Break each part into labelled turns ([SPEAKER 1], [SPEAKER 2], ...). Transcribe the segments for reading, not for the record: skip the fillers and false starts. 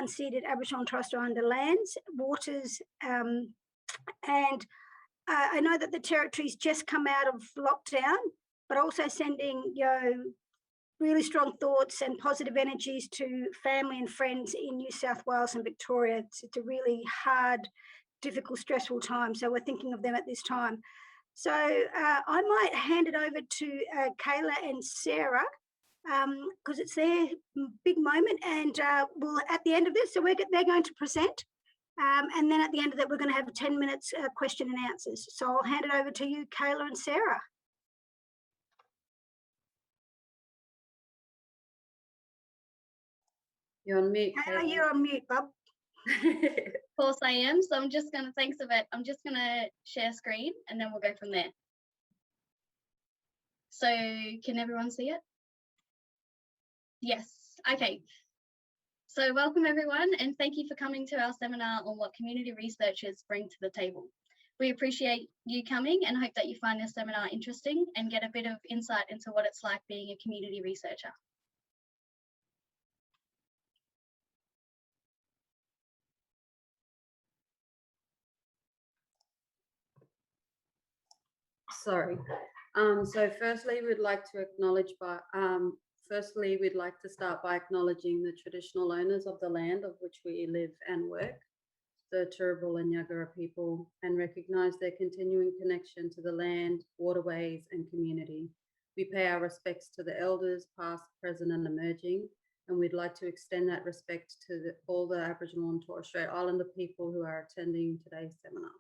[SPEAKER 1] unceded Aboriginal and Torres Strait Islander lands, waters, and I know that the Territory's just come out of lockdown, but also sending really strong thoughts and positive energies to family and friends in New South Wales and Victoria. It's a really hard, difficult, stressful time, so we're thinking of them at this time. So I might hand it over to Kayla and Sarah, because it's their big moment, and we'll at the end of this, so they're going to present, and then at the end of that, we're going to have 10 minutes question and answers. So I'll hand it over to you, Kayla and Sarah.
[SPEAKER 2] You're on mute.
[SPEAKER 1] Kayla, you're on mute, bub.
[SPEAKER 3] Of course I am. So I'm just going to, thanks Yvette, I'm just going to share screen and then we'll go from there. So can everyone see it? Yes. Okay. So welcome everyone, and thank you for coming to our seminar on what community researchers bring to the table. We appreciate you coming and hope that you find this seminar interesting and get a bit of insight into what it's like being a community researcher.
[SPEAKER 2] Sorry. So firstly, we'd like to acknowledge we'd like to start by acknowledging the traditional owners of the land of which we live and work, the Turrbal and Yagara people, and recognise their continuing connection to the land, waterways and community. We pay our respects to the elders, past, present and emerging, and we'd like to extend that respect to all the Aboriginal and Torres Strait Islander people who are attending today's seminar.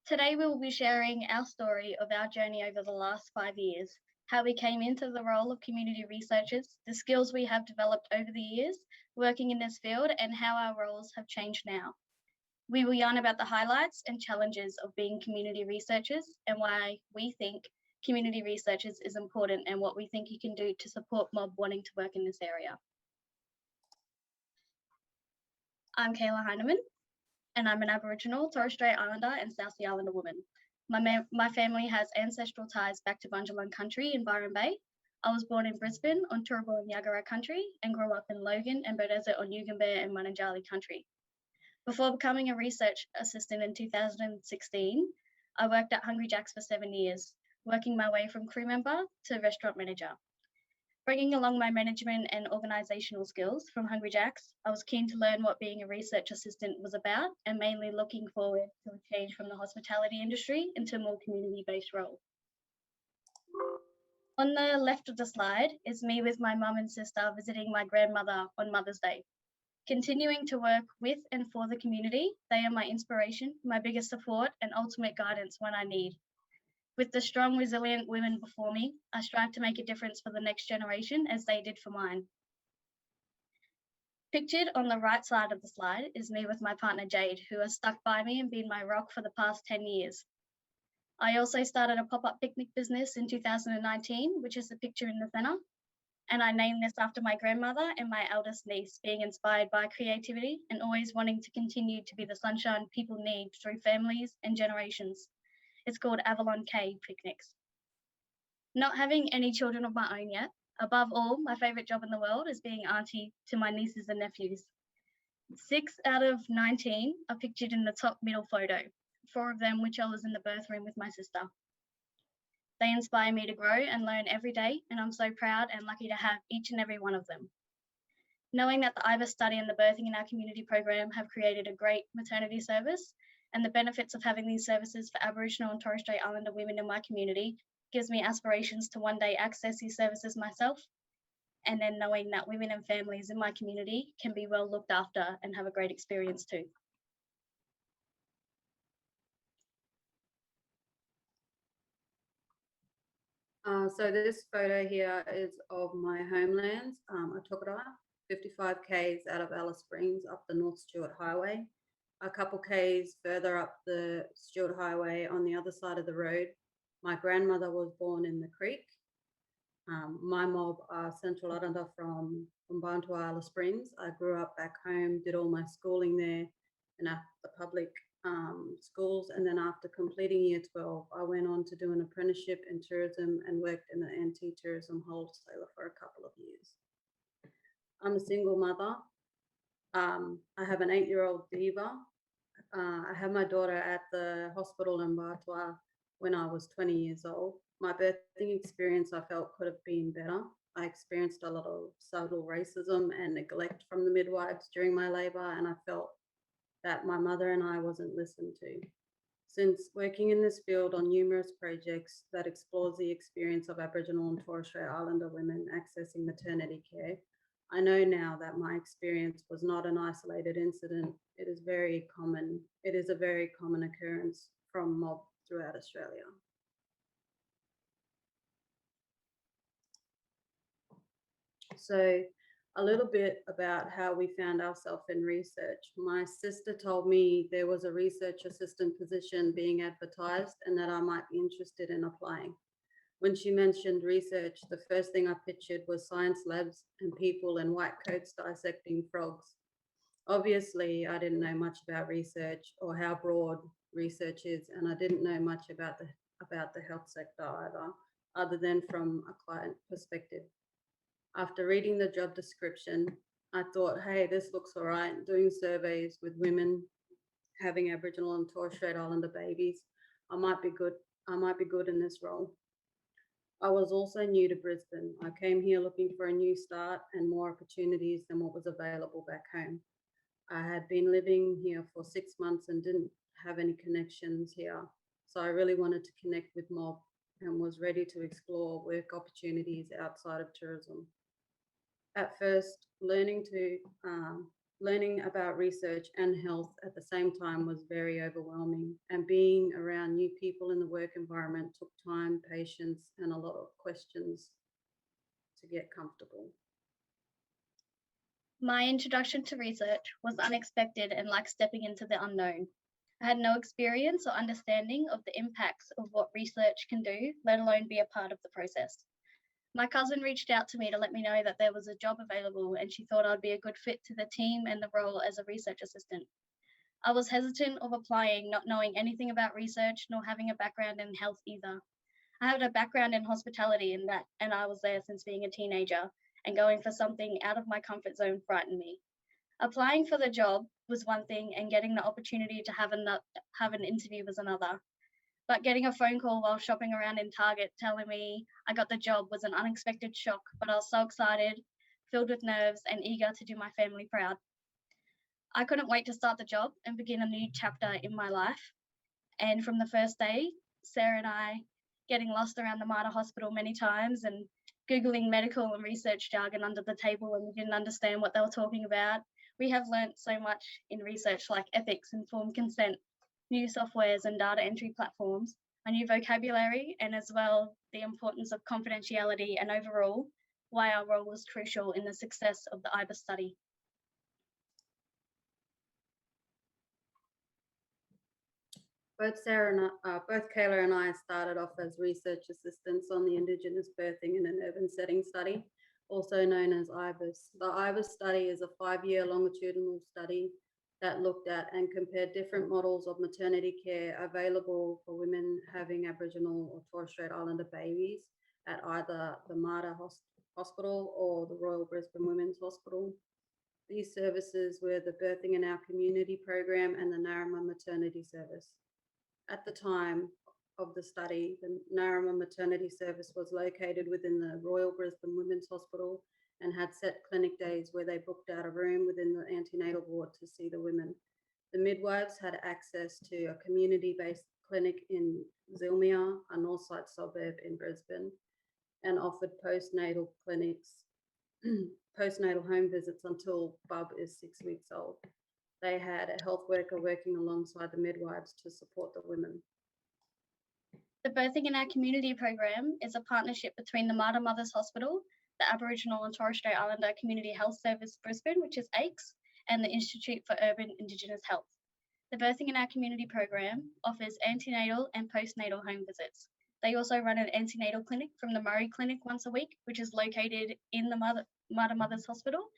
[SPEAKER 3] Today we will be sharing our story of our journey over the last 5 years, how we came into the role of community researchers, the skills we have developed over the years working in this field, and how our roles have changed now. We will yarn about the highlights and challenges of being community researchers and why we think community researchers is important and what we think you can do to support mob wanting to work in this area. I'm Kayla Heinemann, and I'm an Aboriginal, Torres Strait Islander and South Sea Islander woman. My family has ancestral ties back to Bundjalung country in Byron Bay. I was born in Brisbane on Turrbal and Yagara country and grew up in Logan and Beaudesert on Yugambeh and Mununjali country. Before becoming a research assistant in 2016, I worked at Hungry Jack's for 7 years, working my way from crew member to restaurant manager. Bringing along my management and organisational skills from Hungry Jack's, I was keen to learn what being a research assistant was about and mainly looking forward to a change from the hospitality industry into a more community-based role. On the left of the slide is me with my mum and sister visiting my grandmother on Mother's Day. Continuing to work with and for the community, they are my inspiration, my biggest support and ultimate guidance when I need. With the strong, resilient women before me, I strive to make a difference for the next generation as they did for mine. Pictured on the right side of the slide is me with my partner Jade, who has stuck by me and been my rock for the past 10 years. I also started a pop-up picnic business in 2019, which is the picture in the centre, and I named this after my grandmother and my eldest niece, being inspired by creativity and always wanting to continue to be the sunshine people need through families and generations. It's called Avalon K Picnics. Not having any children of my own yet, above all, my favourite job in the world is being auntie to my nieces and nephews. 6 out of 19 are pictured in the top middle photo, 4 of them which I was in the birth room with my sister. They inspire me to grow and learn every day, and I'm so proud and lucky to have each and every one of them. Knowing that the IBIS study and the birthing in our community program have created a great maternity service, and the benefits of having these services for Aboriginal and Torres Strait Islander women in my community gives me aspirations to one day access these services myself, and then knowing that women and families in my community can be well looked after and have a great experience too.
[SPEAKER 2] So this photo here is of my homelands, Atokara, 55 k's out of Alice Springs up the North Stewart Highway. A couple k's further up the Stewart Highway on the other side of the road, my grandmother was born in the creek. My mob are Central Islander from Bantua, Alice Springs. I grew up back home, did all my schooling there and at the public schools, and then after completing year 12 I went on to do an apprenticeship in tourism and worked in an anti-tourism wholesaler for a couple of years. I'm a single mother. I have an 8-year-old Diva. I had my daughter at the hospital in Bartois when I was 20 years old. My birthing experience, I felt, could have been better. I experienced a lot of subtle racism and neglect from the midwives during my labour, and I felt that my mother and I wasn't listened to. Since working in this field on numerous projects that explores the experience of Aboriginal and Torres Strait Islander women accessing maternity care, I know now that my experience was not an isolated incident. It is a very common occurrence from mob throughout Australia. So a little bit about how we found ourselves in research. My sister told me there was a research assistant position being advertised and that I might be interested in applying. When she mentioned research, the first thing I pictured was science labs and people in white coats dissecting frogs. Obviously, I didn't know much about research or how broad research is, and I didn't know much about the health sector either, other than from a client perspective. After reading the job description, I thought, hey, this looks all right. Doing surveys with women having Aboriginal and Torres Strait Islander babies, I might be good in this role. I was also new to Brisbane. I came here looking for a new start and more opportunities than what was available back home. I had been living here for 6 months and didn't have any connections here. So I really wanted to connect with mob and was ready to explore work opportunities outside of tourism. At first, learning about research and health at the same time was very overwhelming, and being around new people in the work environment took time, patience, and a lot of questions to get comfortable.
[SPEAKER 3] My introduction to research was unexpected and like stepping into the unknown. I had no experience or understanding of the impacts of what research can do, let alone be a part of the process. My cousin reached out to me to let me know that there was a job available and she thought I'd be a good fit to the team and the role as a research assistant. I was hesitant of applying, not knowing anything about research nor having a background in health either. I had a background in hospitality and I was there since being a teenager, and going for something out of my comfort zone frightened me. Applying for the job was one thing and getting the opportunity to have an interview was another. But getting a phone call while shopping around in Target telling me I got the job was an unexpected shock, but I was so excited, filled with nerves, and eager to do my family proud. I couldn't wait to start the job and begin a new chapter in my life. And from the first day, Sarah and I getting lost around the Mater Hospital many times and Googling medical and research jargon under the table when we didn't understand what they were talking about. We have learnt so much in research like ethics, informed consent, new softwares and data entry platforms, a new vocabulary, and as well the importance of confidentiality and overall why our role was crucial in the success of the IBIS study.
[SPEAKER 2] Both Kayla and I started off as research assistants on the Indigenous Birthing in an Urban Setting study, also known as IBIS. The IBIS study is a 5-year longitudinal study that looked at and compared different models of maternity care available for women having Aboriginal or Torres Strait Islander babies at either the Mater Hospital or the Royal Brisbane Women's Hospital. These services were the Birthing in Our Community program and the Narama Maternity Service. At the time of the study, the Narama Maternity Service was located within the Royal Brisbane Women's Hospital and had set clinic days where they booked out a room within the antenatal ward to see the women. The midwives had access to a community-based clinic in Zilmia, a northside suburb in Brisbane, and offered postnatal home visits until Bub is 6 weeks old. They had a health worker working alongside the midwives to support the women.
[SPEAKER 3] The Birthing in Our Community program is a partnership between the Mater Mothers Hospital, the Aboriginal and Torres Strait Islander Community Health Service Brisbane, which is AICS, and the Institute for Urban Indigenous Health. The Birthing in Our Community program offers antenatal and postnatal home visits. They also run an antenatal clinic from the Murray Clinic once a week, which is located in the Mater Mothers Hospital,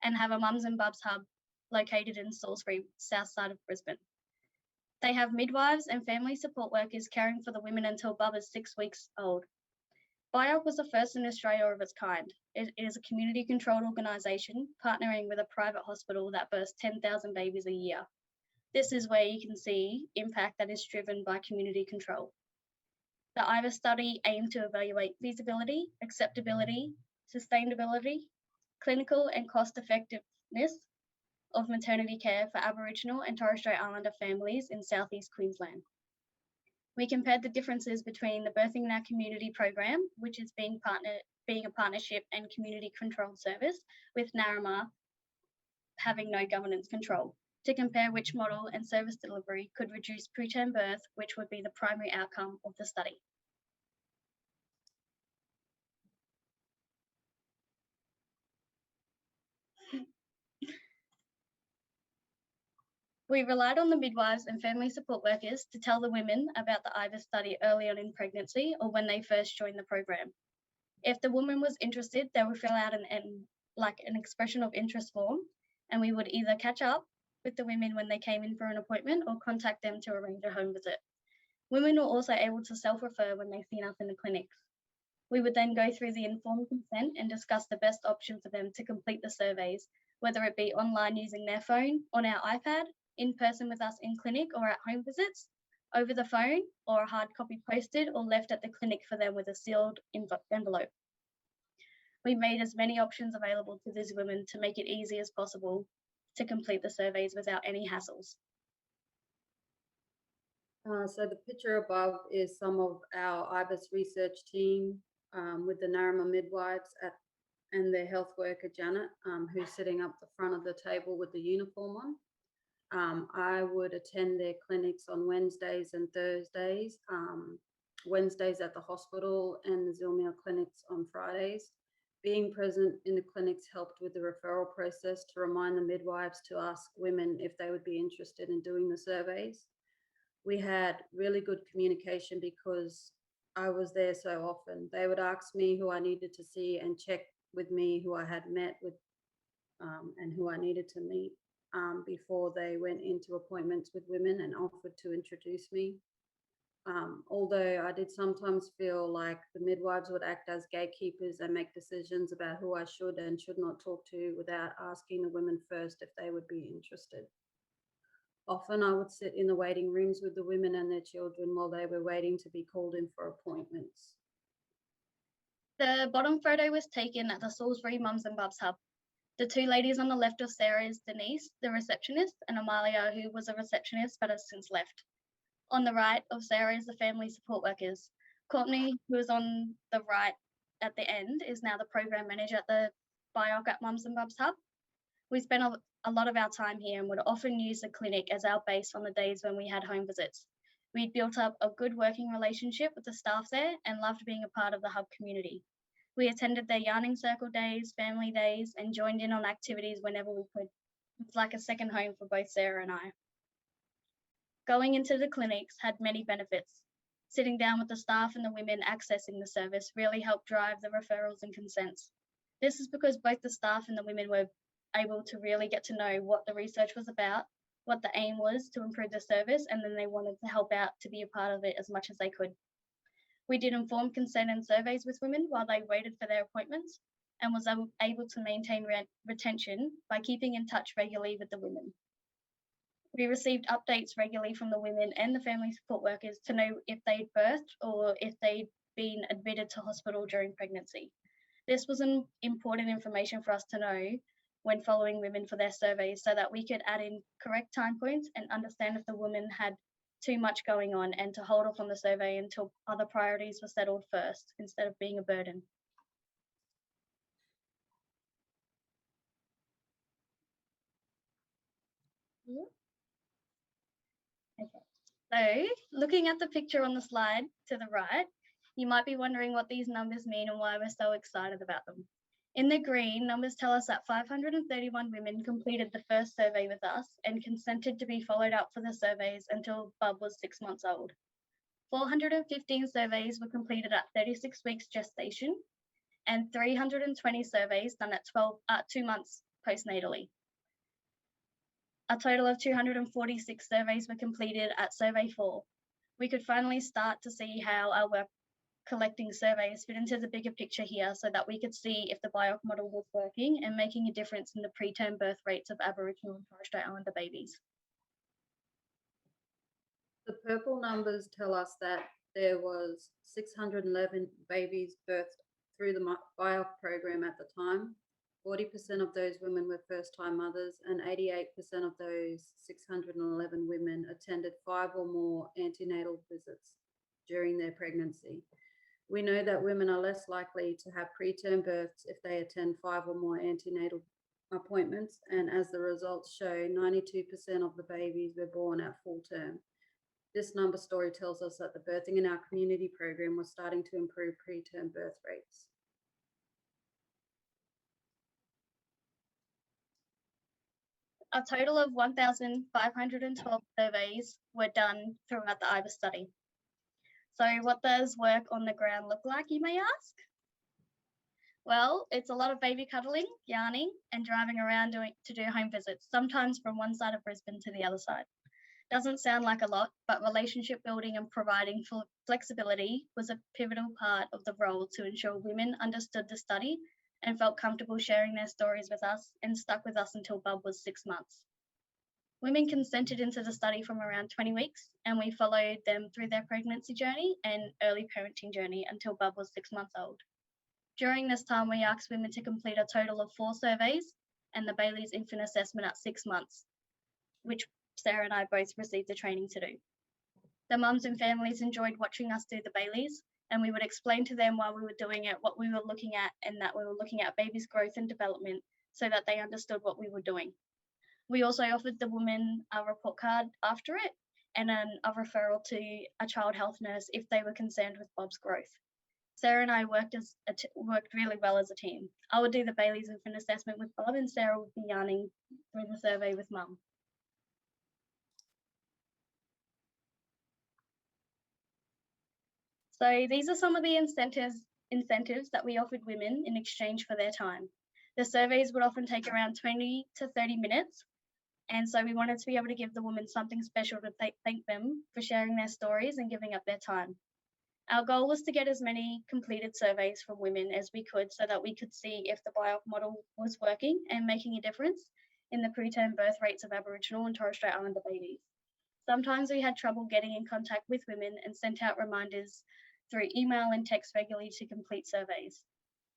[SPEAKER 3] and have a Mums and Bubs hub located in Salisbury, south side of Brisbane. They have midwives and family support workers caring for the women until Bub is 6 weeks old. BoC was the first in Australia of its kind. It is a community-controlled organisation partnering with a private hospital that births 10,000 babies a year. This is where you can see impact that is driven by community control. The IVA study aimed to evaluate feasibility, acceptability, sustainability, clinical and cost-effectiveness of maternity care for Aboriginal and Torres Strait Islander families in southeast Queensland. We compared the differences between the Birthing in Our Community program, which is being a partnership and community controlled service, with Narama having no governance control, to compare which model and service delivery could reduce preterm birth, which would be the primary outcome of the study. We relied on the midwives and family support workers to tell the women about the IVA study early on in pregnancy or when they first joined the program. If the woman was interested, they would fill out an expression of interest form, and we would either catch up with the women when they came in for an appointment or contact them to arrange a home visit. Women were also able to self-refer when they seen us in the clinics. We would then go through the informed consent and discuss the best option for them to complete the surveys, whether it be online using their phone, on our iPad, in person with us in clinic or at home visits, over the phone, or a hard copy posted or left at the clinic for them with a sealed envelope. We made as many options available to these women to make it easy as possible to complete the surveys without any hassles.
[SPEAKER 2] So the picture above is some of our IBIS research team with the Narama midwives and their health worker, Janet, who's sitting up the front of the table with the uniform on. I would attend their clinics on Wednesdays and Thursdays, Wednesdays at the hospital and the Zilmere clinics on Fridays. Being present in the clinics helped with the referral process to remind the midwives to ask women if they would be interested in doing the surveys. We had really good communication because I was there so often. They would ask me who I needed to see and check with me who I had met with and who I needed to meet before they went into appointments with women and offered to introduce me. Although I did sometimes feel like the midwives would act as gatekeepers and make decisions about who I should and should not talk to without asking the women first if they would be interested. Often I would sit in the waiting rooms with the women and their children while they were waiting to be called in for appointments.
[SPEAKER 3] The bottom photo was taken at the Salisbury Mums and Bubs Hub. The two ladies on the left of Sarah is Denise, the receptionist, and Amalia, who was a receptionist but has since left. On the right of Sarah is the family support workers. Courtney, who is on the right at the end, is now the program manager at the BoC at Mums and Bubs Hub. We spent a lot of our time here and would often use the clinic as our base on the days when we had home visits. We built up a good working relationship with the staff there and loved being a part of the hub community. We attended their yarning circle days, family days, and joined in on activities whenever we could. It's like a second home for both Sarah and I. Going into the clinics had many benefits. Sitting down with the staff and the women accessing the service really helped drive the referrals and consents. This is because both the staff and the women were able to really get to know what the research was about, what the aim was to improve the service, and then they wanted to help out to be a part of it as much as they could. We did informed consent and surveys with women while they waited for their appointments and was able to maintain retention by keeping in touch regularly with the women. We received updates regularly from the women and the family support workers to know if they'd birthed or if they'd been admitted to hospital during pregnancy. This was an important information for us to know when following women for their surveys so that we could add in correct time points and understand if the woman had too much going on and to hold off on the survey until other priorities were settled first instead of being a burden. Okay, so looking at the picture on the slide to the right, you might be wondering what these numbers mean and why we're so excited about them. In the green, numbers tell us that 531 women completed the first survey with us and consented to be followed up for the surveys until Bub was 6 months old. 415 surveys were completed at 36 weeks gestation and 320 surveys done at 2 months postnatally. A total of 246 surveys were completed at survey 4. We could finally start to see how our work collecting surveys fit into the bigger picture here so that we could see if the BoC model was working and making a difference in the preterm birth rates of Aboriginal and Torres Strait Islander babies.
[SPEAKER 2] The purple numbers tell us that there was 611 babies birthed through the BoC program at the time. 40% of those women were first-time mothers, and 88% of those 611 women attended 5 or more antenatal visits during their pregnancy. We know that women are less likely to have preterm births if they attend 5 or more antenatal appointments, and as the results show, 92% of the babies were born at full term. This number story tells us that the birthing in our community program was starting to improve preterm birth rates.
[SPEAKER 3] A total of 1,512 surveys were done throughout the IBA study. So what does work on the ground look like, you may ask? Well, it's a lot of baby cuddling, yarning, and driving around to do home visits, sometimes from one side of Brisbane to the other side. Doesn't sound like a lot, but relationship building and providing flexibility was a pivotal part of the role to ensure women understood the study and felt comfortable sharing their stories with us and stuck with us until Bub was 6 months. Women consented into the study from around 20 weeks, and we followed them through their pregnancy journey and early parenting journey until Bub was 6 months old. During this time, we asked women to complete a total of 4 surveys and the Bailey's infant assessment at 6 months, which Sarah and I both received the training to do. The mums and families enjoyed watching us do the Baileys, and we would explain to them while we were doing it what we were looking at and that we were looking at baby's growth and development so that they understood what we were doing. We also offered the women a report card after it and a referral to a child health nurse if they were concerned with Bob's growth. Sarah and I worked really well as a team. I would do the Bailey's infant assessment with Bob, and Sarah would be yarning through the survey with Mum. So these are some of the incentives that we offered women in exchange for their time. The surveys would often take around 20 to 30 minutes. And so we wanted to be able to give the women something special to thank them for sharing their stories and giving up their time. Our goal was to get as many completed surveys from women as we could so that we could see if the BoC model was working and making a difference in the preterm birth rates of Aboriginal and Torres Strait Islander babies. Sometimes we had trouble getting in contact with women and sent out reminders through email and text regularly to complete surveys.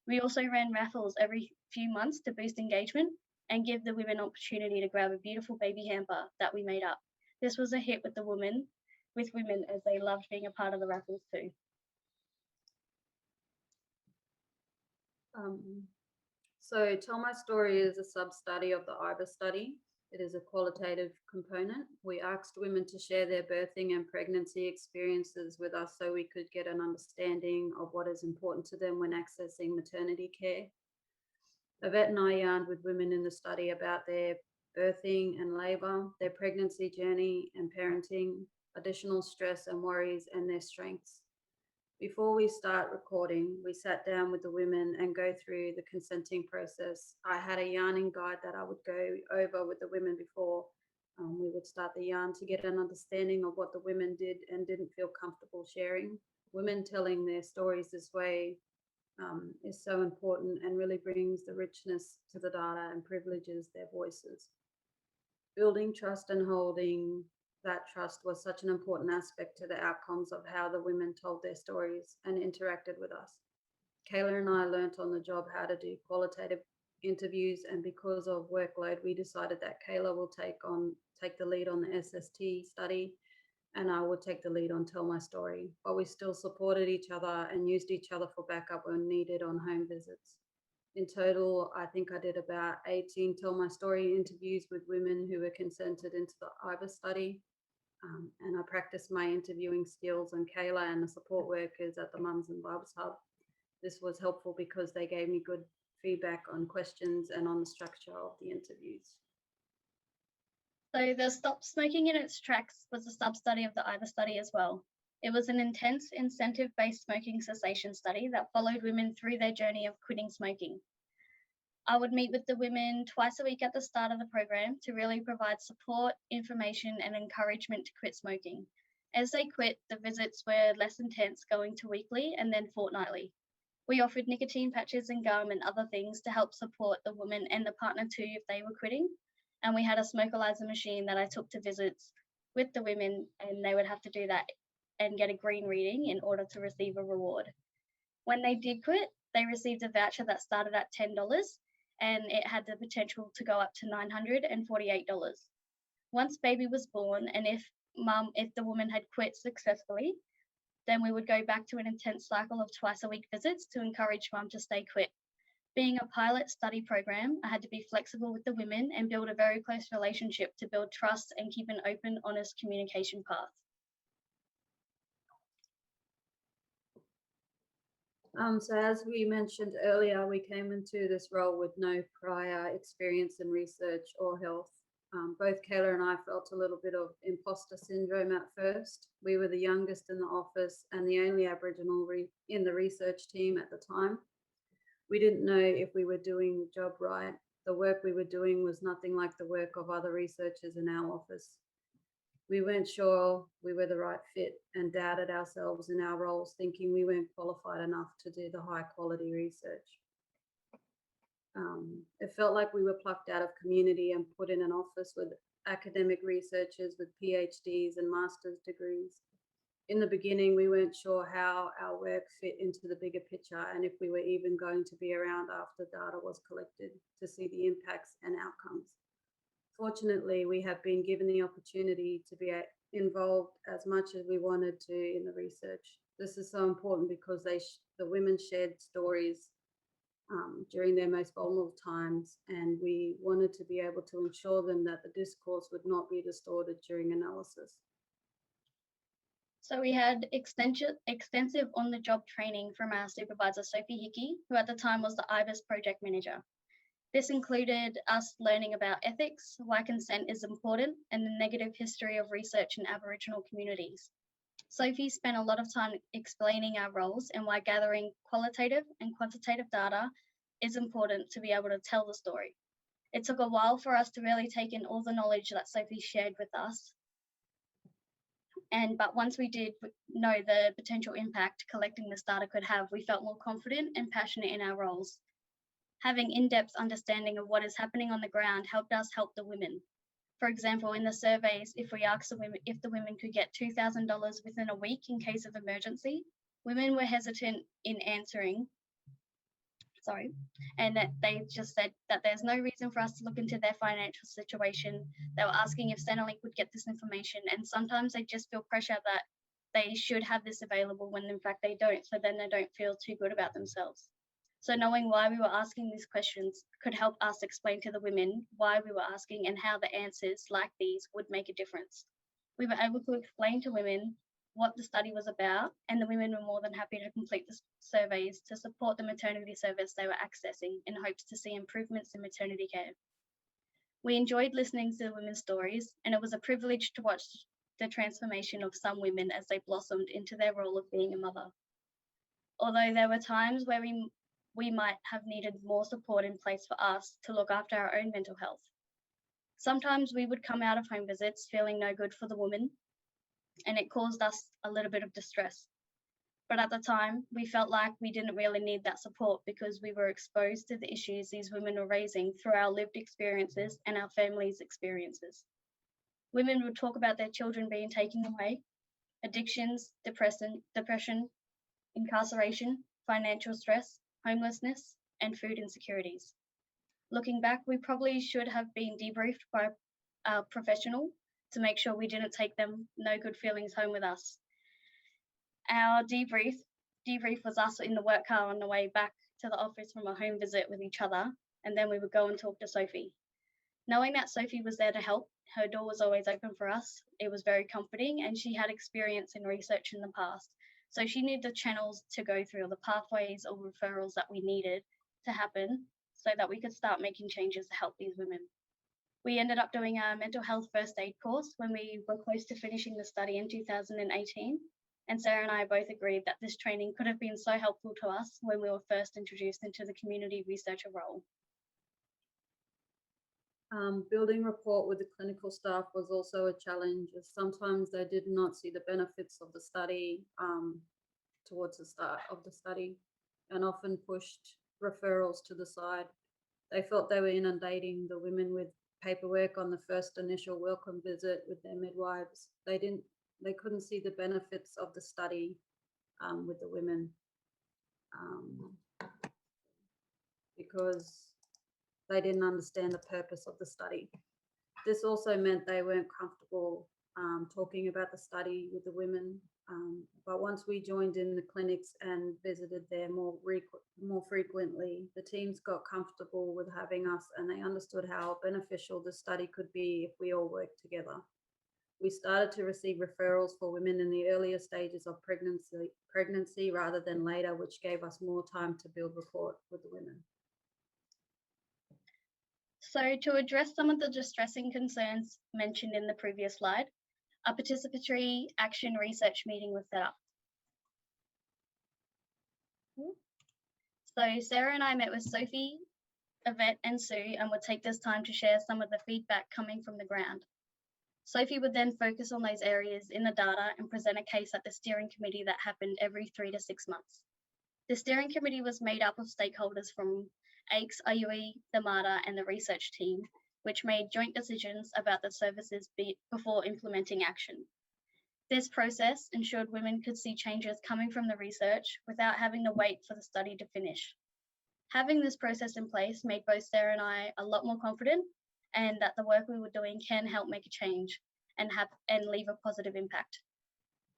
[SPEAKER 3] We also ran raffles every few months to boost engagement and give the women opportunity to grab a beautiful baby hamper that we made up. This was a hit with women as they loved being a part of the raffles too.
[SPEAKER 2] So Tell My Story is a sub-study of the IBA study. It is a qualitative component. We asked women to share their birthing and pregnancy experiences with us so we could get an understanding of what is important to them when accessing maternity care. Yvette and I yarned with women in the study about their birthing and labour, their pregnancy journey and parenting, additional stress and worries, and their strengths. Before we start recording, we sat down with the women and go through the consenting process. I had a yarning guide that I would go over with the women before we would start the yarn to get an understanding of what the women did and didn't feel comfortable sharing. Women telling their stories this way is so important and really brings the richness to the data and privileges their voices. Building trust and holding that trust was such an important aspect to the outcomes of how the women told their stories and interacted with us. Kayla and I learnt on the job how to do qualitative interviews, and because of workload, we decided that Kayla will take the lead on the SST study, and I would take the lead on Tell My Story. But we still supported each other and used each other for backup when needed on home visits. In total, I think I did about 18 Tell My Story interviews with women who were consented into the IBA study. And I practiced my interviewing skills on Kayla and the support workers at the Mums and Bubs Hub. This was helpful because they gave me good feedback on questions and on the structure of the interviews.
[SPEAKER 3] So the Stop Smoking in Its Tracks was a sub-study of the IBA study as well. It was an intense incentive-based smoking cessation study that followed women through their journey of quitting smoking. I would meet with the women twice a week at the start of the program to really provide support, information, and encouragement to quit smoking. As they quit, the visits were less intense, going to weekly and then fortnightly. We offered nicotine patches and gum and other things to help support the woman and the partner too if they were quitting. And we had a smokalizer machine that I took to visits with the women, and they would have to do that and get a green reading in order to receive a reward. When they did quit, they received a voucher that started at $10 and it had the potential to go up to $948. Once baby was born, and if the woman had quit successfully, then we would go back to an intense cycle of twice-a-week visits to encourage mum to stay quit. Being a pilot study program, I had to be flexible with the women and build a very close relationship to build trust and keep an open, honest communication path.
[SPEAKER 2] So as we mentioned earlier, we came into this role with no prior experience in research or health. Both Kayla and I felt a little bit of imposter syndrome at first. We were the youngest in the office and the only Aboriginal in the research team at the time. We didn't know if we were doing the job right. The work we were doing was nothing like the work of other researchers in our office. We weren't sure we were the right fit and doubted ourselves in our roles, thinking we weren't qualified enough to do the high quality research. It felt like we were plucked out of community and put in an office with academic researchers with PhDs and master's degrees. In the beginning, we weren't sure how our work fit into the bigger picture and if we were even going to be around after data was collected to see the impacts and outcomes. Fortunately, we have been given the opportunity to be involved as much as we wanted to in the research. This is so important because the women shared stories during their most vulnerable times, and we wanted to be able to ensure them that the discourse would not be distorted during analysis.
[SPEAKER 3] So we had extensive on-the-job training from our supervisor, Sophie Hickey, who at the time was the IBIS project manager. This included us learning about ethics, why consent is important, and the negative history of research in Aboriginal communities. Sophie spent a lot of time explaining our roles and why gathering qualitative and quantitative data is important to be able to tell the story. It took a while for us to really take in all the knowledge that Sophie shared with us. But once we did know the potential impact collecting this data could have, we felt more confident and passionate in our roles. Having in-depth understanding of what is happening on the ground helped us help the women. For example, in the surveys, if we asked the women if the women could get $2,000 within a week in case of emergency, women were hesitant in answering, and that they just said that there's no reason for us to look into their financial situation. They were asking if Centrelink would get this information, and sometimes they just feel pressure that they should have this available when in fact they don't, so then they don't feel too good about themselves. So knowing why we were asking these questions could help us explain to the women why we were asking and how the answers like these would make a difference. We were able to explain to women what the study was about, and the women were more than happy to complete the surveys to support the maternity service they were accessing in hopes to see improvements in maternity care. We enjoyed listening to the women's stories, and it was a privilege to watch the transformation of some women as they blossomed into their role of being a mother. Although there were times where we might have needed more support in place for us to look after our own mental health. Sometimes we would come out of home visits feeling no good for the woman, and it caused us a little bit of distress. But at the time, we felt like we didn't really need that support because we were exposed to the issues these women were raising through our lived experiences and our families' experiences. Women would talk about their children being taken away, addictions, depression, incarceration, financial stress, homelessness, and food insecurities. Looking back, we probably should have been debriefed by a professional to make sure we didn't take them no good feelings home with us. Our debrief was us in the work car on the way back to the office from a home visit with each other, and then we would go and talk to Sophie. Knowing that Sophie was there to help, her door was always open for us. It was very comforting, and she had experience in research in the past. So she knew the channels to go through, or the pathways or referrals that we needed to happen so that we could start making changes to help these women. We ended up doing a mental health first aid course when we were close to finishing the study in 2018. And Sarah and I both agreed that this training could have been so helpful to us when we were first introduced into the community researcher role.
[SPEAKER 2] Building rapport with the clinical staff was also a challenge, as sometimes they did not see the benefits of the study towards the start of the study, and often pushed referrals to the side. They felt they were inundating the women with paperwork on the first initial welcome visit with their midwives. They couldn't see the benefits of the study with the women because they didn't understand the purpose of the study. This also meant they weren't comfortable talking about the study with the women. But once we joined in the clinics and visited there more frequently, the teams got comfortable with having us, and they understood how beneficial the study could be if we all worked together. We started to receive referrals for women in the earlier stages of pregnancy rather than later, which gave us more time to build rapport with the women.
[SPEAKER 3] So to address some of the distressing concerns mentioned in the previous slide, a participatory action research meeting was set up. So Sarah and I met with Sophie, Yvette and Sue and would take this time to share some of the feedback coming from the ground. Sophie would then focus on those areas in the data and present a case at the steering committee that happened every 3 to 6 months. The steering committee was made up of stakeholders from AICS, IUE, the MATA and the research team, which made joint decisions about the services before implementing action. This process ensured women could see changes coming from the research without having to wait for the study to finish. Having this process in place made both Sarah and I a lot more confident and that the work we were doing can help make a change and leave a positive impact.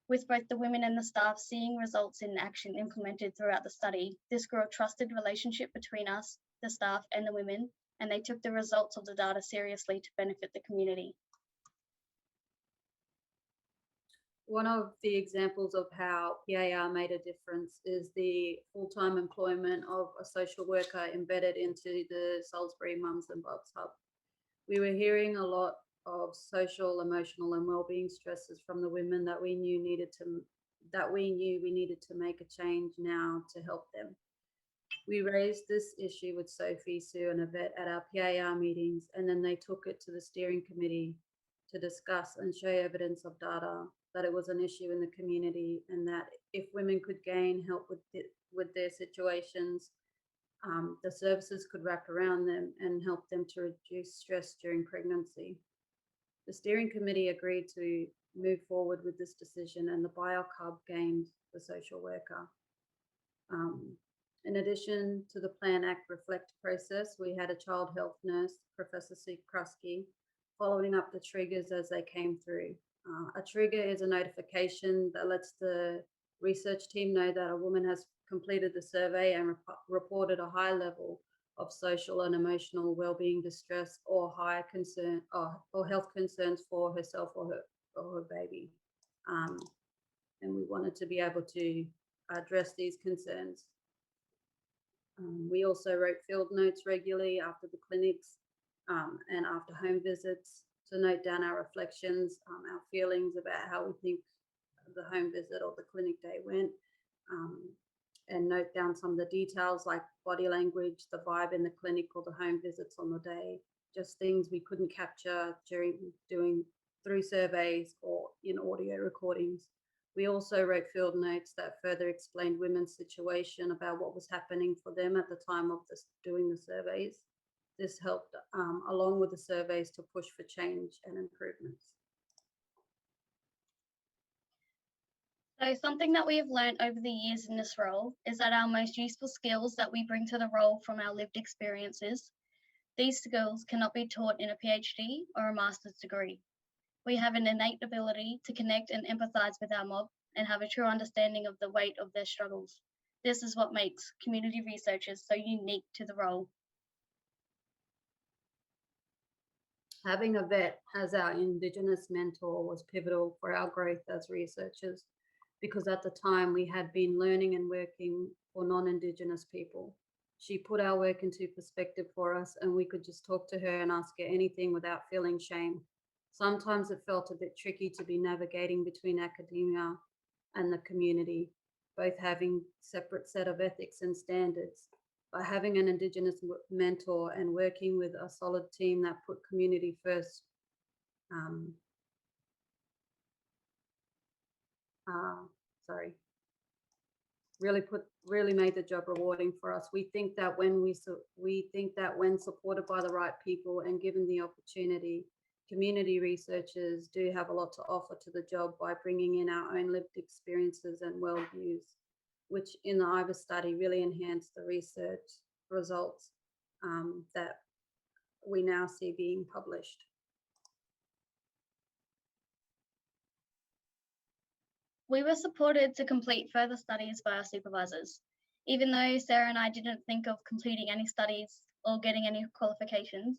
[SPEAKER 3] With both the women and the staff seeing results in action implemented throughout the study, this grew a trusted relationship between us, the staff and the women, and they took the results of the data seriously to benefit the community.
[SPEAKER 2] One of the examples of how PAR made a difference is the full-time employment of a social worker embedded into the Salisbury Mums and Bobs Hub. We were hearing a lot of social, emotional and wellbeing stresses from the women that we knew we needed to make a change now to help them. We raised this issue with Sophie, Sue and Yvette at our PAR meetings, and then they took it to the steering committee to discuss and show evidence of data that it was an issue in the community, and that if women could gain help with their situations, the services could wrap around them and help them to reduce stress during pregnancy. The steering committee agreed to move forward with this decision, and the BoC Hub gained the social worker. In addition to the Plan, Act, Reflect process, we had a child health nurse, Professor Krusky, following up the triggers as they came through. A trigger is a notification that lets the research team know that a woman has completed the survey and reported a high level of social and emotional well-being distress or high concern or health concerns for herself or her baby. And we wanted to be able to address these concerns. We also wrote field notes regularly after the clinics and after home visits to note down our reflections, our feelings about how we think the home visit or the clinic day went, and note down some of the details like body language, the vibe in the clinic or the home visits on the day, just things we couldn't capture through surveys or in audio recordings. We also wrote field notes that further explained women's situation about what was happening for them at the time of doing the surveys. This helped, along with the surveys, to push for change and improvements.
[SPEAKER 3] So something that we have learned over the years in this role is that our most useful skills that we bring to the role from our lived experiences, these skills cannot be taught in a PhD or a master's degree. We have an innate ability to connect and empathise with our mob and have a true understanding of the weight of their struggles. This is what makes community researchers so unique to the role.
[SPEAKER 2] Having a vet as our Indigenous mentor was pivotal for our growth as researchers, because at the time we had been learning and working for non-Indigenous people. She put our work into perspective for us, and we could just talk to her and ask her anything without feeling shame. Sometimes it felt a bit tricky to be navigating between academia and the community, both having separate set of ethics and standards. By having an Indigenous mentor and working with a solid team that put community first, really made the job rewarding for us. We think that when supported by the right people and given the opportunity, community researchers do have a lot to offer to the job by bringing in our own lived experiences and worldviews, which in the IVA study really enhanced the research results that we now see being published.
[SPEAKER 3] We were supported to complete further studies by our supervisors. Even though Sarah and I didn't think of completing any studies or getting any qualifications,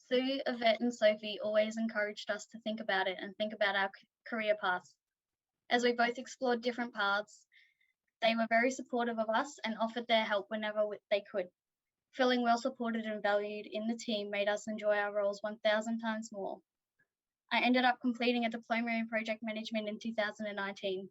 [SPEAKER 3] Sue, Yvette and Sophie always encouraged us to think about it and think about our career paths. As we both explored different paths, they were very supportive of us and offered their help whenever they could. Feeling well supported and valued in the team made us enjoy our roles 1,000 times more. I ended up completing a diploma in project management in 2019.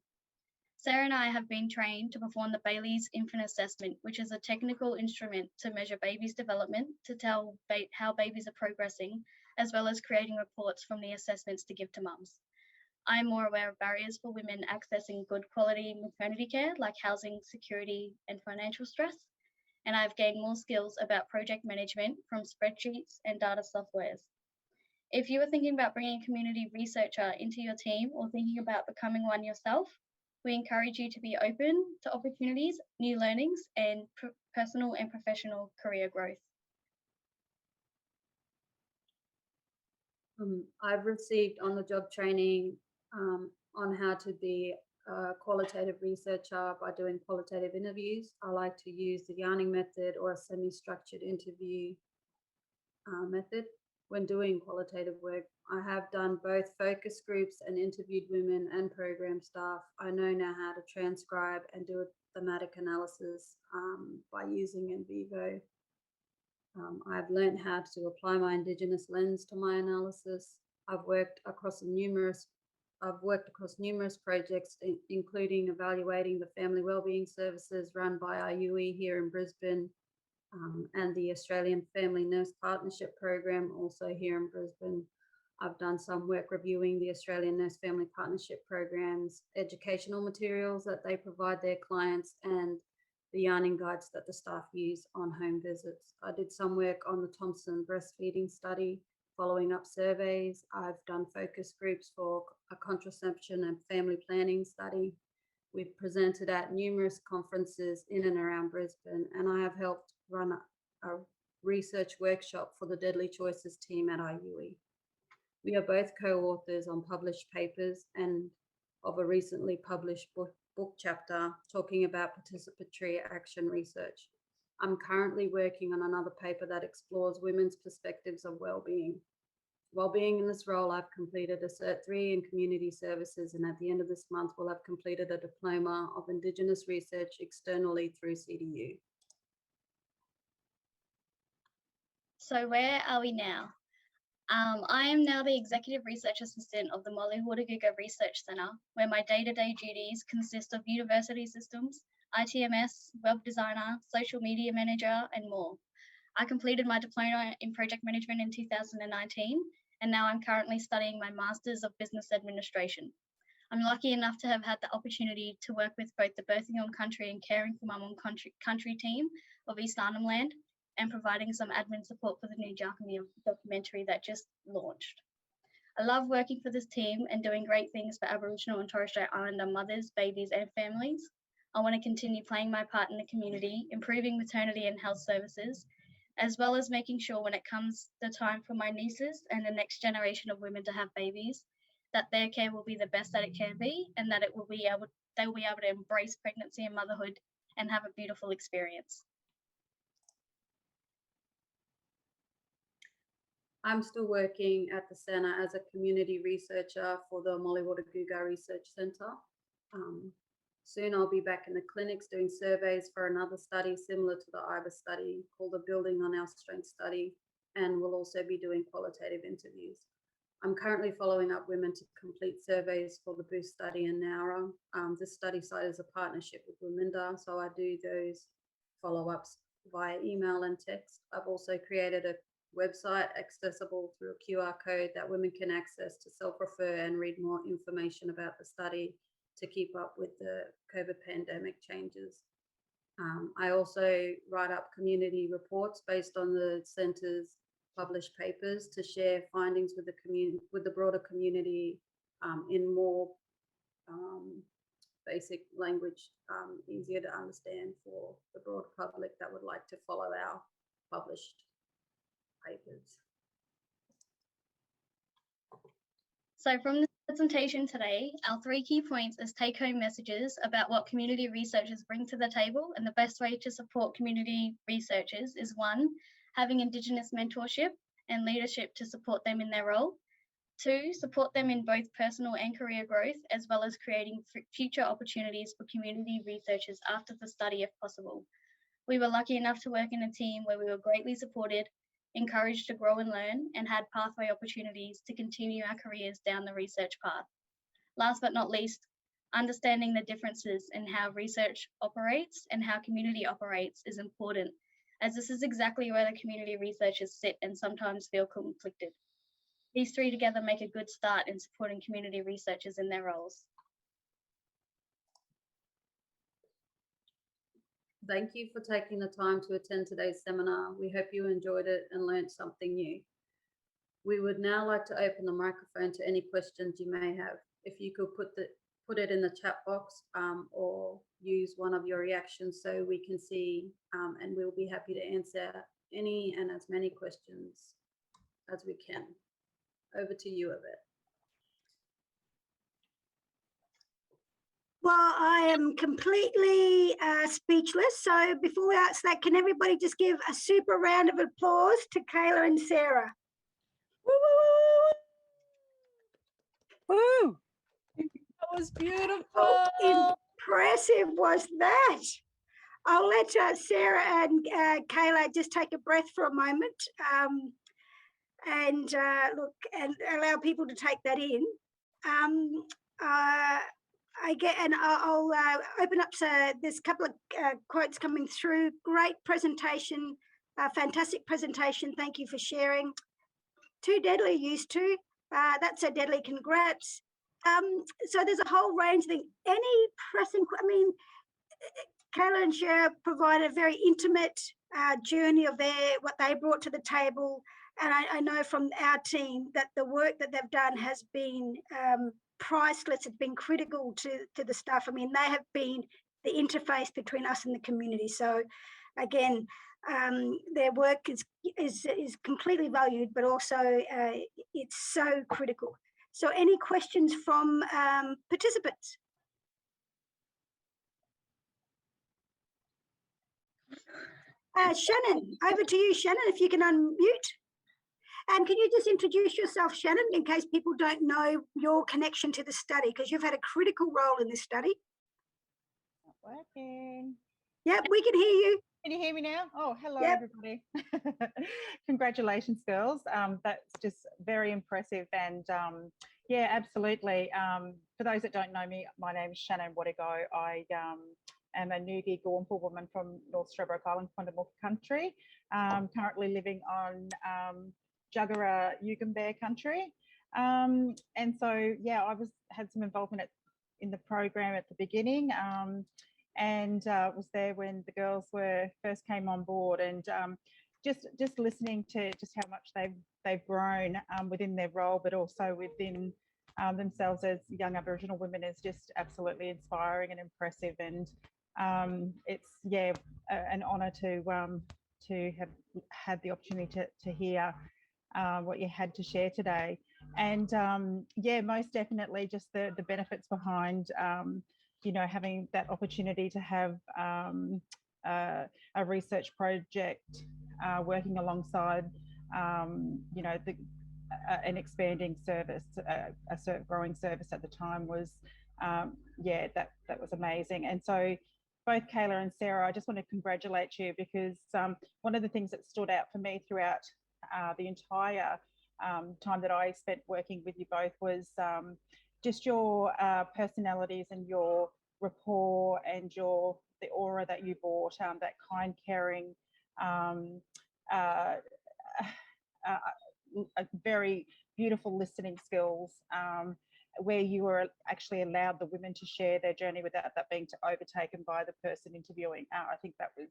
[SPEAKER 3] Sarah and I have been trained to perform the Bailey's Infant Assessment, which is a technical instrument to measure babies' development, to tell how babies are progressing, as well as creating reports from the assessments to give to mums. I'm more aware of barriers for women accessing good quality maternity care, like housing, security, and financial stress, and I've gained more skills about project management from spreadsheets and data softwares. If you are thinking about bringing a community researcher into your team or thinking about becoming one yourself, we encourage you to be open to opportunities, new learnings, and personal and professional career growth.
[SPEAKER 2] I've received on-the-job training on how to be a qualitative researcher by doing qualitative interviews. I like to use the yarning method or a semi-structured interview method when doing qualitative work. I have done both focus groups and interviewed women and program staff. I know now how to transcribe and do a thematic analysis by using NVivo. I've learned how to apply my Indigenous lens to my analysis. I've worked across numerous projects, including evaluating the family wellbeing services run by IUE here in Brisbane, and the Australian Family Nurse Partnership Program, also here in Brisbane. I've done some work reviewing the Australian Nurse Family Partnership Program's educational materials that they provide their clients and the yarning guides that the staff use on home visits. I did some work on the Thompson breastfeeding study, following up surveys. I've done focus groups for a contraception and family planning study. We've presented at numerous conferences in and around Brisbane, and I have helped run a research workshop for the Deadly Choices team at IUE. We are both co-authors on published papers and of a recently published book chapter talking about participatory action research. I'm currently working on another paper that explores women's perspectives of well-being. While being in this role, I've completed a Cert 3 in Community Services, and at the end of this month, we'll have completed a Diploma of Indigenous Research externally through CDU.
[SPEAKER 3] So where are we now? I am now the Executive Research Assistant of the Molly Wardaguga Research Centre, where my day-to-day duties consist of university systems, ITMS, web designer, social media manager, and more. I completed my diploma in project management in 2019, and now I'm currently studying my Masters of Business Administration. I'm lucky enough to have had the opportunity to work with both the Birthing on Country and Caring for Mum on Country team of East Arnhem Land, and providing some admin support for the new Jarkami documentary that just launched. I love working for this team and doing great things for Aboriginal and Torres Strait Islander mothers, babies and families. I want to continue playing my part in the community, improving maternity and health services, as well as making sure when it comes the time for my nieces and the next generation of women to have babies, that their care will be the best that it can be, and that they will be able to embrace pregnancy and motherhood and have a beautiful experience.
[SPEAKER 2] I'm still working at the centre as a community researcher for the Molly Wardaguga Research Centre. Soon I'll be back in the clinics doing surveys for another study similar to the IVA study called the Building on Our Strength study, and we'll also be doing qualitative interviews. I'm currently following up women to complete surveys for the BoC study in Nowra. This study site is a partnership with Wominda, so I do those follow-ups via email and text. I've also created a website accessible through a QR code that women can access to self-refer and read more information about the study to keep up with the COVID pandemic changes. I also write up community reports based on the centre's published papers to share findings with the community, with the broader community, in more basic language, easier to understand for the broad public that would like to follow our published papers.
[SPEAKER 3] So from this presentation today, our 3 key points as take-home messages about what community researchers bring to the table and the best way to support community researchers is 1, having Indigenous mentorship and leadership to support them in their role. 2, support them in both personal and career growth, as well as creating future opportunities for community researchers after the study if possible. We were lucky enough to work in a team where we were greatly supported, encouraged to grow and learn, and had pathway opportunities to continue our careers down the research path. Last but not least, understanding the differences in how research operates and how community operates is important, as this is exactly where the community researchers sit and sometimes feel conflicted. These 3 together make a good start in supporting community researchers in their roles.
[SPEAKER 2] Thank you for taking the time to attend today's seminar. We hope you enjoyed it and learned something new. We would now like to open the microphone to any questions you may have. If you could put it in the chat box, or use one of your reactions so we can see, and we'll be happy to answer any and as many questions as we can. Over to you, Yvette.
[SPEAKER 1] Well, I am completely speechless. So before we answer that, can everybody just give a super round of applause to Kayla and Sarah?
[SPEAKER 4] Woo! Woo! That was beautiful.
[SPEAKER 1] How impressive was that? I'll let Sarah and Kayla just take a breath for a moment and look and allow people to take that in. I'll open up. So there's a couple of quotes coming through. Great presentation, fantastic presentation. Thank you for sharing. Too deadly, used to. That's so deadly. Congrats. So there's a whole range of things. Any pressing, I mean, Kayla and Sarah provide a very intimate journey of what they brought to the table. And I know from our team that the work that they've done has been priceless. It's been critical to the stuff. I mean, they have been the interface between us and the community. So again, their work is completely valued, but also it's so critical. So any questions from participants? Shannon, over to you, Shannon, if you can unmute. And can you just introduce yourself, Shannon, in case people don't know your connection to the study, because you've had a critical role in this study.
[SPEAKER 4] Not working.
[SPEAKER 1] Yep, we can hear you.
[SPEAKER 4] Can you hear me now? Oh, hello,
[SPEAKER 1] Yep.
[SPEAKER 4] everybody. Congratulations, girls. That's just very impressive. And yeah, absolutely. For those that don't know me, my name is Shannon Wardaguga. I am a Ngugi Gawampu woman from North Stradbroke Island, Quandamooka country, currently living on Juggera Yugambeh country. And so, yeah, I had some involvement in the program at the beginning. And was there when the girls first came on board, and just listening to just how much they've grown within their role, but also within themselves as young Aboriginal women is just absolutely inspiring and impressive. And it's an honour to have had the opportunity to hear what you had to share today. And most definitely just the benefits behind having that opportunity to have a research project working alongside an expanding service, a growing service at the time was that was amazing. And so both Kayla and Sarah, I just want to congratulate you, because one of the things that stood out for me throughout the entire time that I spent working with you both was just your personalities and your rapport and the aura that you brought, that kind, caring very beautiful listening skills, where you were actually allowed the women to share their journey without that being overtaken by the person interviewing. I think that was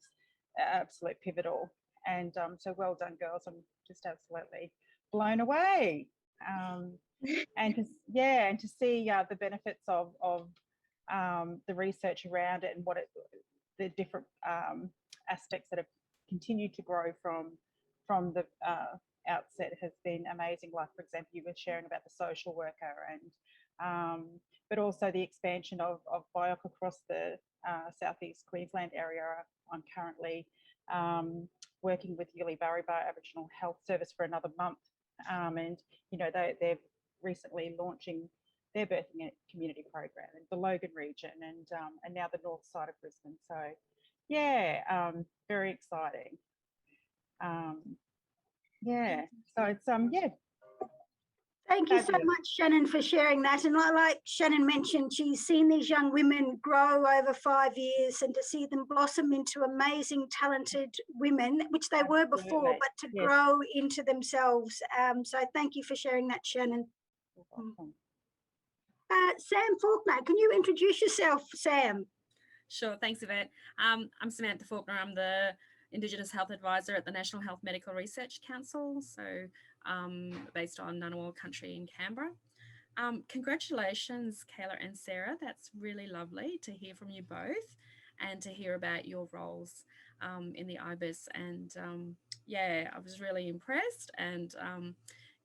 [SPEAKER 4] absolute pivotal. And so well done, girls. I'm just absolutely blown away. And to see the benefits of the research around it and the different aspects that have continued to grow from the outset has been amazing. Like, for example, you were sharing about the social worker, and but also the expansion of BoC across the southeast Queensland area. I'm currently working with Yulibarriba Aboriginal Health Service for another month, and they're recently launching their birthing community program in the Logan region, and now the north side of Brisbane. So yeah, very exciting. Yeah, so it's yeah.
[SPEAKER 1] Thank you so
[SPEAKER 4] Fabulous.
[SPEAKER 1] much, Shannon, for sharing that. And like Shannon mentioned, she's seen these young women grow over 5 years, and to see them blossom into amazing, talented women, which they were before,
[SPEAKER 4] Absolutely.
[SPEAKER 1] but to
[SPEAKER 4] Yes.
[SPEAKER 1] grow into themselves. So thank you for sharing that, Shannon.
[SPEAKER 4] You're welcome.
[SPEAKER 1] Sam Faulkner, can you introduce yourself, Sam?
[SPEAKER 5] Sure, thanks, Yvette. I'm Samantha Faulkner. I'm the Indigenous Health Advisor at the National Health Medical Research Council, so based on Ngunnawal country in Canberra. Congratulations, Kayla and Sarah. That's really lovely to hear from you both and to hear about your roles in the IBIS. And yeah, I was really impressed, and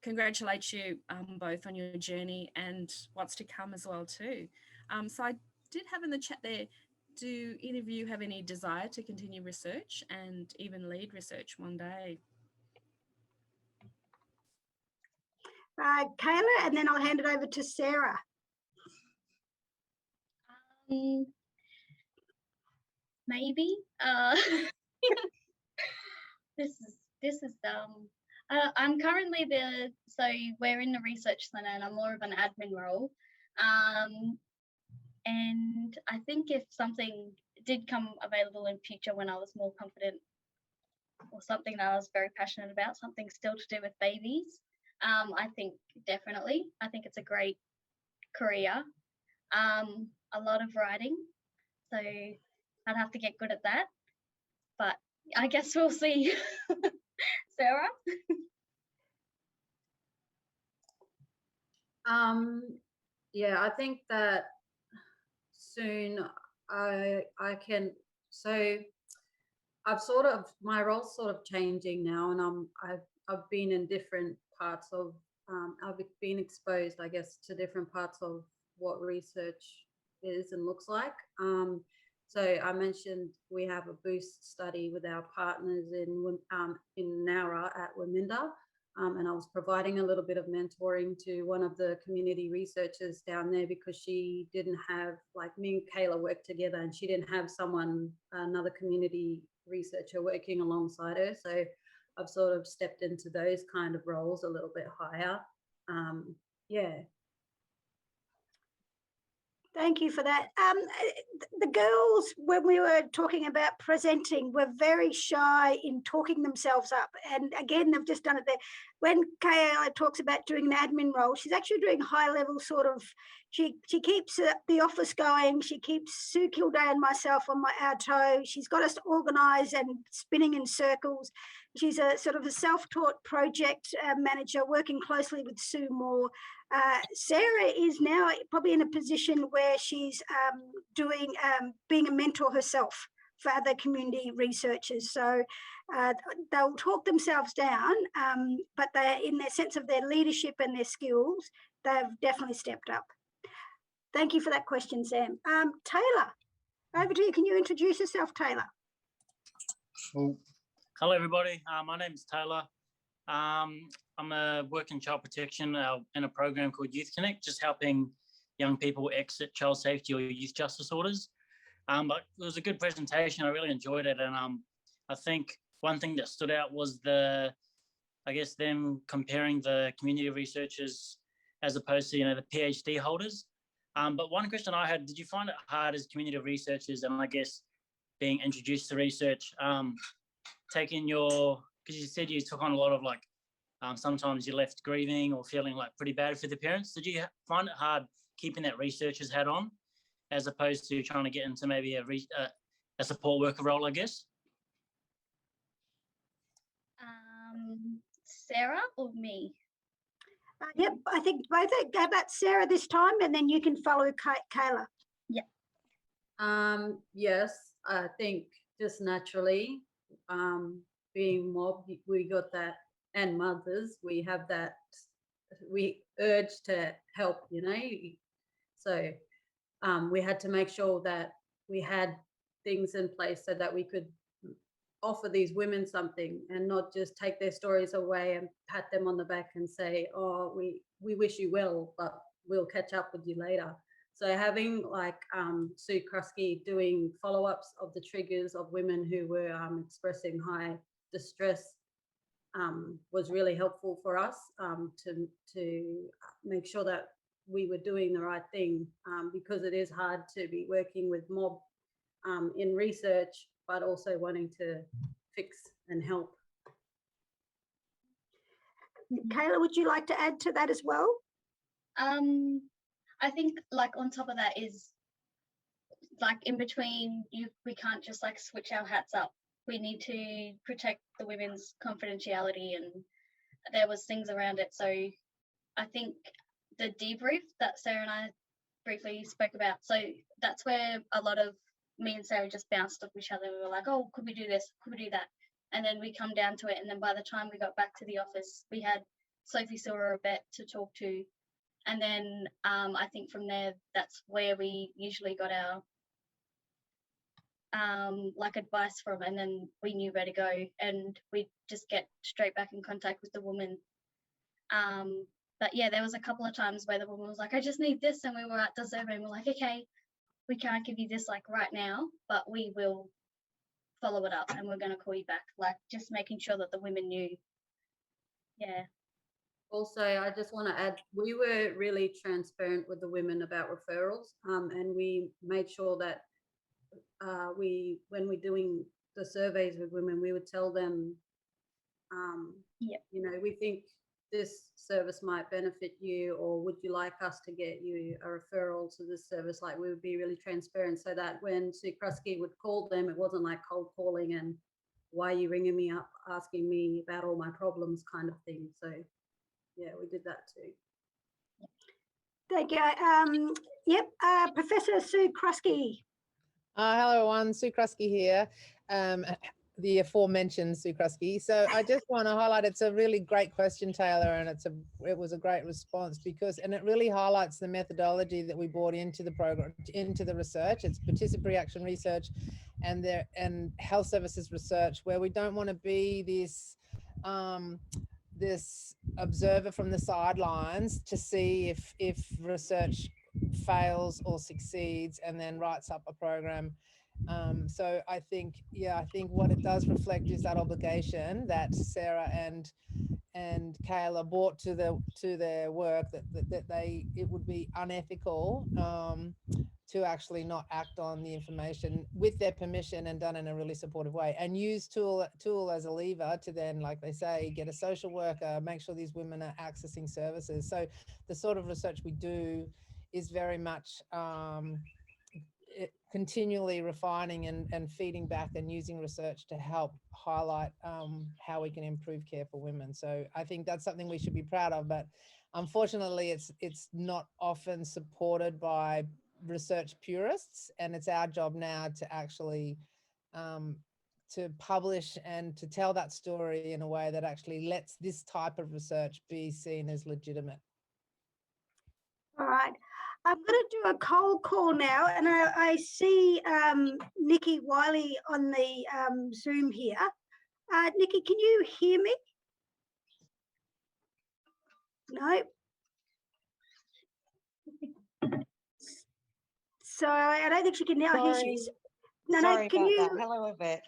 [SPEAKER 5] congratulate you both on your journey and what's to come as well too. So I did have in the chat there, do either of you have any desire to continue research and even lead research one day?
[SPEAKER 1] Kayla, and then I'll hand it over to Sarah.
[SPEAKER 3] Maybe. This is I'm currently so we're in the research centre and I'm more of an admin role. And I think if something did come available in future when I was more confident, or something that I was very passionate about, something still to do with babies, I think definitely. I think it's a great career. A lot of writing, so I'd have to get good at that. But I guess we'll see. Sarah?
[SPEAKER 2] Yeah, I think that soon I can. So I've my role's sort of changing now, and I've been in different parts of I've been exposed, I guess, to different parts of what research is and looks like. So I mentioned we have a boost study with our partners in Nowra at Waminda, and I was providing a little bit of mentoring to one of the community researchers down there, because she didn't have, like, me and Kayla worked together, and she didn't have another community researcher working alongside her. So I've sort of stepped into those kind of roles a little bit higher. Yeah.
[SPEAKER 1] Thank you for that. The girls, when we were talking about presenting, were very shy in talking themselves up. And again, they've just done it there. When Kayla talks about doing an admin role, she's actually doing high level sort of, she keeps the office going. She keeps Sue Kildare and myself on our toe. She's got us organised and spinning in circles. She's a sort of a self-taught project manager working closely with Sue Moore. Sarah is now probably in a position where she's being a mentor herself for other community researchers. So they'll talk themselves down, but they're in their sense of their leadership and their skills, they've definitely stepped up. Thank you for that question, Sam. Taylor, over to you. Can you introduce yourself, Taylor?
[SPEAKER 6] Well, hello, everybody. My name is Taylor. I'm a work in child protection in a program called Youth Connect, just helping young people exit child safety or youth justice orders. But it was a good presentation. I really enjoyed it. And I think one thing that stood out was them comparing the community researchers as opposed to, the PhD holders. But one question I had, did you find it hard as community researchers and I guess being introduced to research taking your, because you said you took on a lot of like, sometimes you left grieving or feeling like pretty bad for the parents. Did you find it hard keeping that researcher's hat on as opposed to trying to get into maybe a support worker role, I guess?
[SPEAKER 3] Sarah or me?
[SPEAKER 1] Yep, I think both. Go back Sarah this time, and then you can follow Kayla.
[SPEAKER 2] Yes, I think just naturally, being mob, we got that, and mothers, we have that, we urge to help, you know. So we had to make sure that we had things in place so that we could offer these women something and not just take their stories away and pat them on the back and say, oh, we wish you well, but we'll catch up with you later. So having like Sue Krusky doing follow-ups of the triggers of women who were expressing high distress was really helpful for us to make sure that we were doing the right thing, because it is hard to be working with mob in research, but also wanting to fix and help.
[SPEAKER 1] Kayla, would you like to add to that as well?
[SPEAKER 3] I think like on top of that is like in between we can't just like switch our hats up. We need to protect the women's confidentiality, and there was things around it. So I think the debrief that Sarah and I briefly spoke about, so that's where a lot of me and Sarah just bounced off each other. We were like, oh, could we do this? Could we do that? And then we come down to it. And then by the time we got back to the office, we had Sophie Silver to talk to. And then I think from there, that's where we usually got our like advice from, and then we knew where to go, and we just get straight back in contact with the woman. But yeah, there was a couple of times where the woman was like, I just need this, and we were at the survey and we're like, okay, we can't give you this like right now, but we will follow it up and we're going to call you back. Like just making sure that the women knew. Yeah.
[SPEAKER 2] Also, I just want to add, we were really transparent with the women about referrals, and we made sure that when we're doing the surveys with women, we would tell them, you know, we think this service might benefit you, or would you like us to get you a referral to this service? Like we would be really transparent so that when Sue Krusky would call them, it wasn't like cold calling and why are you ringing me up asking me about all my problems kind of thing. So yeah, we did that too.
[SPEAKER 1] Thank you. Yep, Professor Sue Krusky.
[SPEAKER 7] Hello everyone, Sue Krusky here, the aforementioned Sue Krusky. So I just want to highlight, it's a really great question, Taylor, and it was a great response because, and it really highlights the methodology that we brought into the program, into the research. It's participatory action research and health services research, where we don't want to be this this observer from the sidelines to see if research fails or succeeds and then writes up a program. So I think what it does reflect is that obligation that Sarah and Kayla brought to their work, that it would be unethical to actually not act on the information with their permission and done in a really supportive way, and use tool as a lever to then, like they say, get a social worker, make sure these women are accessing services. So the sort of research we do is very much continually refining and feeding back and using research to help highlight how we can improve care for women. So I think that's something we should be proud of, but unfortunately it's not often supported by research purists, and it's our job now to actually to publish and to tell that story in a way that actually lets this type of research be seen as legitimate.
[SPEAKER 1] All right. I'm going to do a cold call now, and I see Nikki Wiley on the Zoom here. Nikki, can you hear me? No. So I don't think she can now hear you. No,
[SPEAKER 8] Sorry
[SPEAKER 1] can
[SPEAKER 8] about
[SPEAKER 1] you?
[SPEAKER 8] that. Hello, Yvette.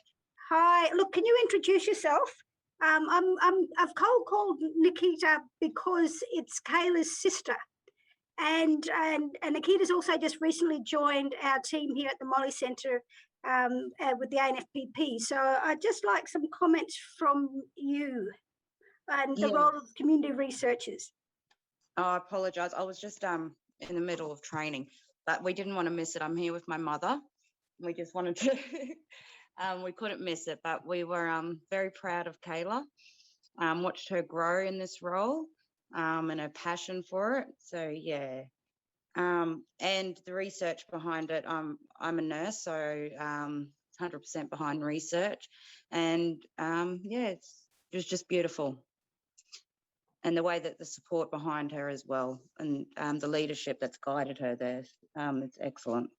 [SPEAKER 1] Hi. Look, can you introduce yourself? I've cold called Nikita because it's Kayla's sister. And Nikita's also just recently joined our team here at the Molly Centre with the ANFPP. So I'd just like some comments from you and the
[SPEAKER 8] Yeah.
[SPEAKER 1] role of community researchers.
[SPEAKER 8] Oh, I apologise. I was just in the middle of training, but we didn't want to miss it. I'm here with my mother. We just wanted to. We couldn't miss it, but we were very proud of Kayla. Watched her grow in this role and her passion for it. So yeah. And the research behind it. I'm a nurse, so 100% behind research, and yeah, it was just beautiful. And the way that the support behind her as well, and the leadership that's guided her there, it's excellent.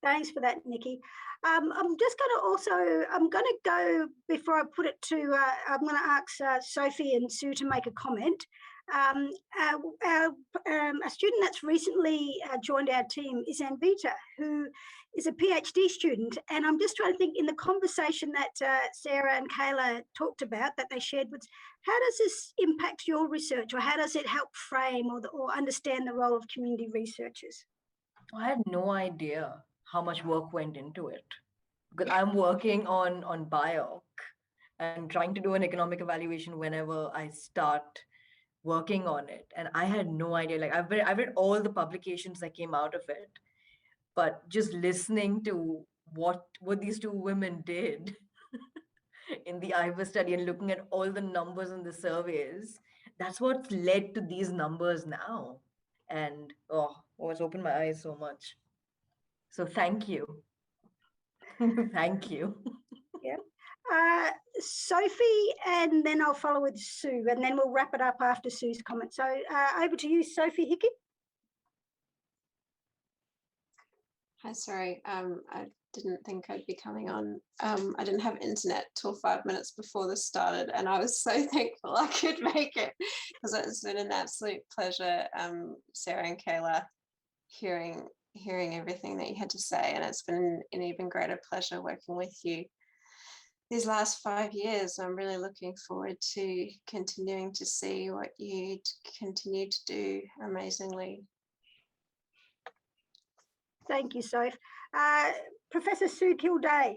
[SPEAKER 1] Thanks for that, Nikki. I'm just going to also, I'm going to go, before I put it to, I'm going to ask Sophie and Sue to make a comment. A student that's recently joined our team is Anvita, who is a PhD student. And I'm just trying to think, in the conversation that Sarah and Kayla talked about, that they shared with, how does this impact your research, or how does it help frame or understand the role of community researchers?
[SPEAKER 9] I had no idea how much work went into it, because I'm working on BioC and trying to do an economic evaluation whenever I start working on it. And I had no idea. Like I've read all the publications that came out of it, but just listening to what these two women did in the IBIS study and looking at all the numbers in the surveys, that's what's led to these numbers now. And it's opened my eyes so much. So thank you. Thank you.
[SPEAKER 1] Yeah. Sophie, and then I'll follow with Sue, and then we'll wrap it up after Sue's comment. So over to you, Sophie Hickey.
[SPEAKER 10] Hi, sorry, I didn't think I'd be coming on. I didn't have internet till 5 minutes before this started, and I was so thankful I could make it, because it's been an absolute pleasure, Sarah and Kayla, hearing everything that you had to say, and it's been an even greater pleasure working with you these last 5 years. I'm really looking forward to continuing to see what you continue to do amazingly.
[SPEAKER 1] Thank you, Soph. Professor Sue Kildea.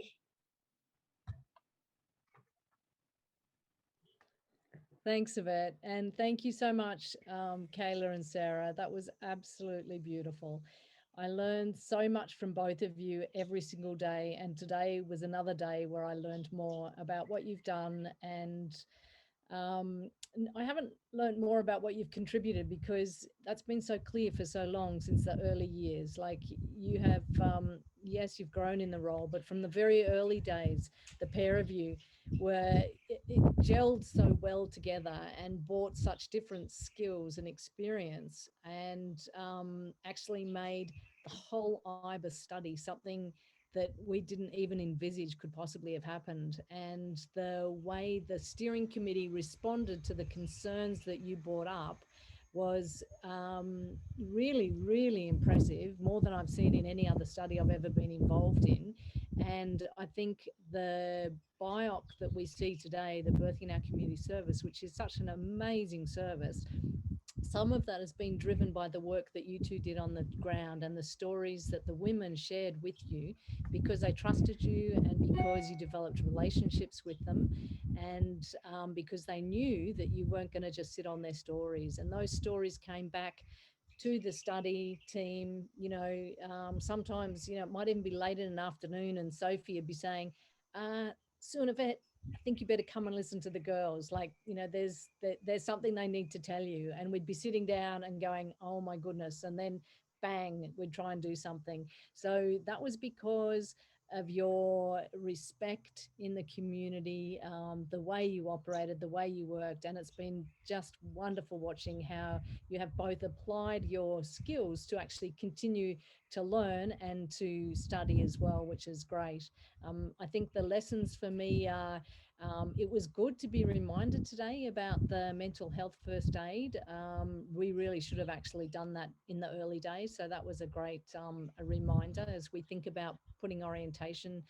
[SPEAKER 11] Thanks, Yvette, and thank you so much, Kayla and Sarah. That was absolutely beautiful. I learned so much from both of you every single day, and today was another day where I learned more about what you've done, and I haven't learned more about what you've contributed, because that's been so clear for so long, since the early years. Like you have, yes, you've grown in the role, but from the very early days, the pair of you it gelled so well together and brought such different skills and experience, and actually made the whole IBIS study something that we didn't even envisage could possibly have happened. And the way the steering committee responded to the concerns that you brought up was really, really impressive, more than I've seen in any other study I've ever been involved in. And I think the BioC that we see today, the Birthing in Our Community service, which is such an amazing service, some of that has been driven by the work that you two did on the ground and the stories that the women shared with you, because they trusted you and because you developed relationships with them, and because they knew that you weren't going to just sit on their stories. And those stories came back to the study team, sometimes, it might even be late in an afternoon and Sophie would be saying, Sue and Yvette, I think you better come and listen to the girls. Like, there's something they need to tell you. And we'd be sitting down and going, oh my goodness. And then bang, we'd try and do something. So that was because of your respect in the community, the way you operated, the way you worked. And it's been just wonderful watching how you have both applied your skills to actually continue to learn and to study as well, which is great. I think the lessons for me are, it was good to be reminded today about the mental health first aid. We really should have actually done that in the early days. So that was a great a reminder as we think about putting orientation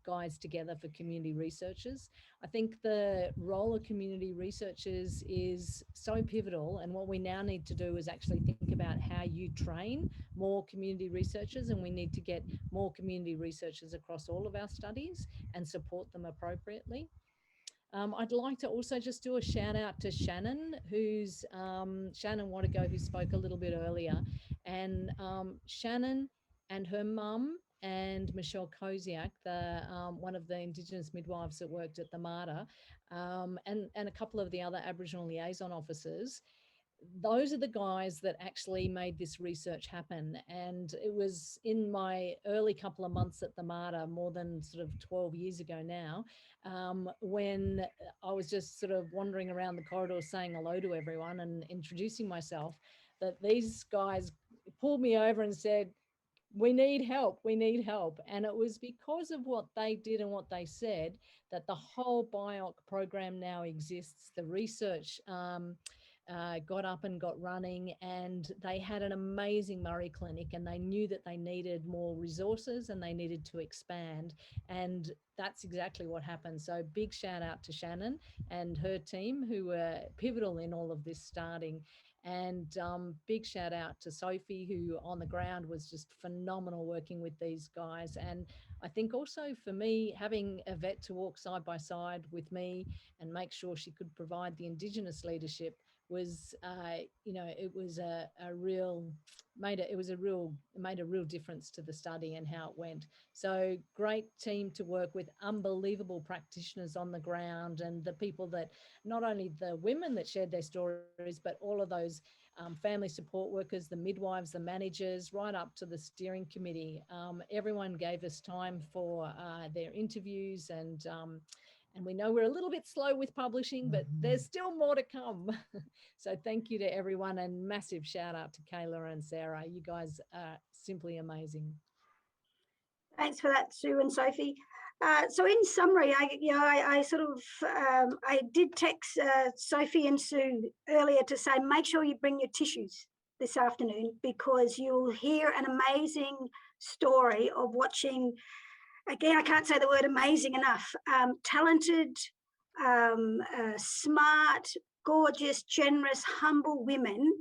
[SPEAKER 11] guys together for community researchers. I think the role of community researchers is so pivotal, and what we now need to do is actually think about how you train more community researchers, and we need to get more community researchers across all of our studies and support them appropriately. I'd like to also just do a shout out to Shannon, who's Shannon Wardaguga, who spoke a little bit earlier. And Shannon and her mum and Michelle Koziak, one of the Indigenous midwives that worked at the Mater, and a couple of the other Aboriginal liaison officers, those are the guys that actually made this research happen. And it was in my early couple of months at the Mater, more than sort of 12 years ago now, when I was just sort of wandering around the corridor saying hello to everyone and introducing myself, that these guys pulled me over and said, we need help, we need help. And it was because of what they did and what they said that the whole BoC program now exists. The research got up and got running, and they had an amazing Murray clinic, and they knew that they needed more resources and they needed to expand, and that's exactly what happened. So big shout out to Shannon and her team, who were pivotal in all of this starting, and big shout out to Sophie, who on the ground was just phenomenal working with these guys. And I think also for me, having a vet to walk side by side with me and make sure she could provide the Indigenous leadership was, it was a real difference to the study and how it went. So great team to work with, unbelievable practitioners on the ground, and the people that, not only the women that shared their stories, but all of those family support workers, the midwives, the managers, right up to the steering committee. Everyone gave us time for their interviews, and we know we're a little bit slow with publishing, but there's still more to come. So thank you to everyone, and massive shout out to Kayla and Sarah. You guys are simply amazing.
[SPEAKER 1] Thanks for that, Sue and Sophie. So in summary, I did text Sophie and Sue earlier to say, make sure you bring your tissues this afternoon, because you'll hear an amazing story of watching, again, I can't say the word amazing enough, talented, smart, gorgeous, generous, humble women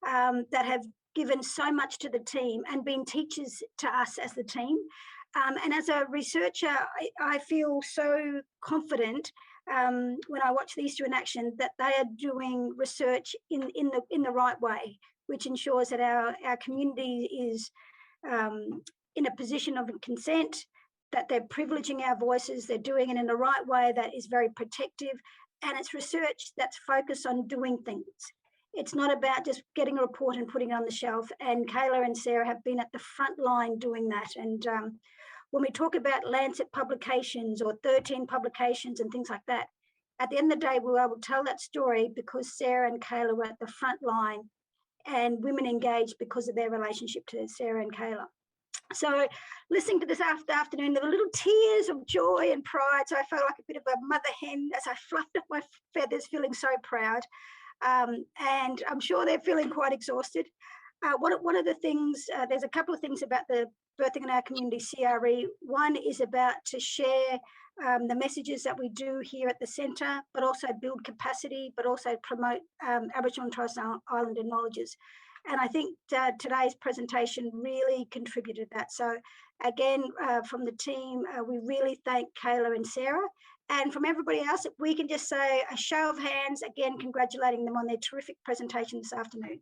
[SPEAKER 1] that have given so much to the team and been teachers to us as the team. And as a researcher, I feel so confident when I watch these two in action that they are doing research in the right way, which ensures that our community is in a position of consent, that they're privileging our voices, they're doing it in the right way that is very protective, and it's research that's focused on doing things. It's not about just getting a report and putting it on the shelf, and Kayla and Sarah have been at the front line doing that. And when we talk about Lancet publications or 13 publications and things like that, at the end of the day, we were able to tell that story because Sarah and Kayla were at the front line, and women engaged because of their relationship to Sarah and Kayla. So listening to this afternoon, there were little tears of joy and pride. So I felt like a bit of a mother hen as I fluffed up my feathers, feeling so proud. And I'm sure they're feeling quite exhausted. One of the things, there's a couple of things about the Birthing in Our Community CRE. One is about to share the messages that we do here at the centre, but also build capacity, but also promote Aboriginal and Torres Strait Islander knowledges. And I think today's presentation really contributed that. So again, from the team, we really thank Kayla and Sarah. And from everybody else, we can just say a show of hands, again, congratulating them on their terrific presentation this afternoon.